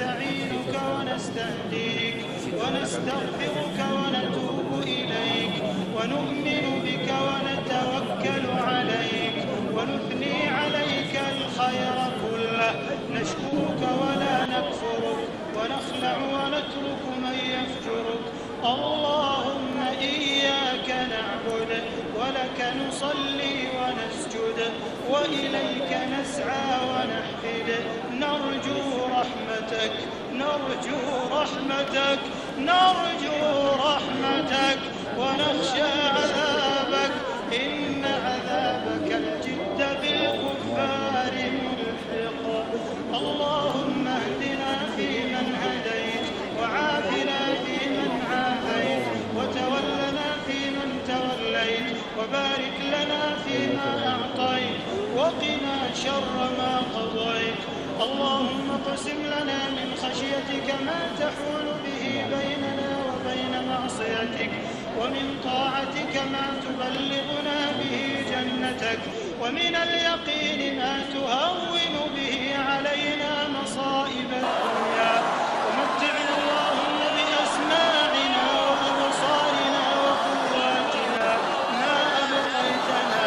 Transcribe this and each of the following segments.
ونستعينك ونستهديك ونستغفرك ونتوب إليك ونؤمن بك ونتوكل عليك ونثني عليك الخير كله نشكرك ولا نكفرك ونخلع ونترك من يفجرك اللهم إياك نعبد ولك نصلي ونسجد وإليك نسعى ونحفد نرجو رحمتك نرجو رحمتك نرجو رحمتك ونخشى عذابك إن عذابك الجد بالكفار ملحق اللهم اهدنا فيمن هديت وعافنا فيمن عافيت وتولنا فيمن توليت وبارك لنا فيما أعطيت وقنا شر ما قضيت اللهم اقسم لنا من خشيتك ما تحول به بيننا وبين معصيتك ومن طاعتك ما تبلغنا به جنتك ومن اليقين ما تهون به علينا مصائب الدنيا ومتعنا اللهم بأسماعنا وأبصارنا وقواتنا ما أبقيتنا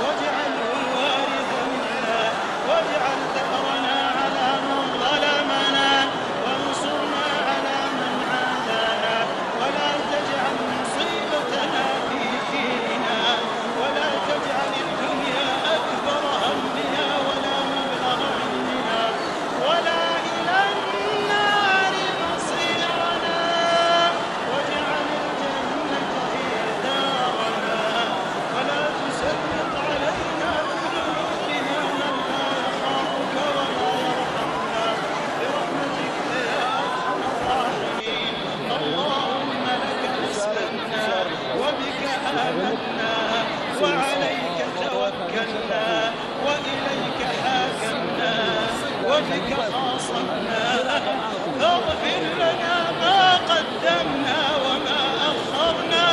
واجعله الوارث منا واجعل ثأرنا على من ظلمنا وانصرنا على من عادانا ولا تجعل مصيبتنا في ديننا ولا تجعل الدنيا أكبر همنا ولا مبلغ علمنا ولا إلى النار مصيرنا واجعل الجنة هي دارنا ولا تسلط علينا بذنوبنا من لا يخافك ولا يرحمنا برحمتك يا أرحم الراحمين اللهم لك أسلمنا وبك آمنا وعليك توكلنا وإليك حاكمنا وبك خاصمنا فاغفر لنا ما قدمنا وما أخرنا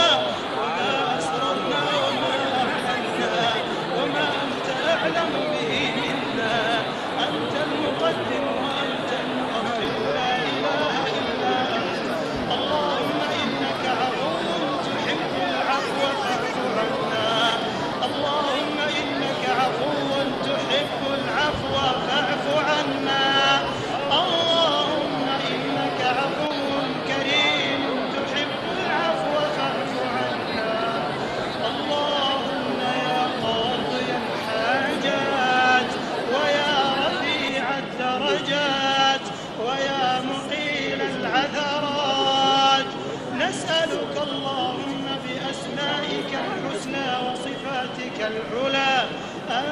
وما أسررنا وما أعلنا وما أنت أعلم به منا أنت المقدم وأنت المؤخر لا إله إلا أنت اللهم إنك عفو تحب العفو فاعف عنا اللهم إنك عفو تحب العفو فاعف عنا اللهم إنك عفو كريم تحب العفو فاعف عنا اللهم يا قاضي الحاجات ويا رفيع الدرجات ويا مقيل العثرات نسألك اللهم بأسمائك الحسنى وصفاتك العلى أن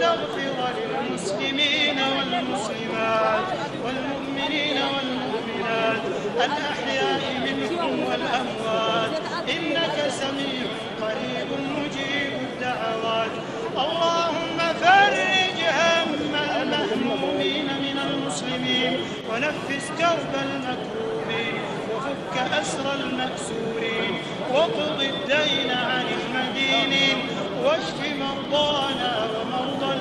تغفر للمسلمين والمسلمات والمؤمنين والمؤمنات الأحياء منهم والأموات إنك سميع قريب مجيب الدعوات اللهم فرج هم المهمومين من المسلمين ونفس كرب المكروبين وفك أسر المأسورين وقض الدين عن المدينين واشف مرضانا ومرضى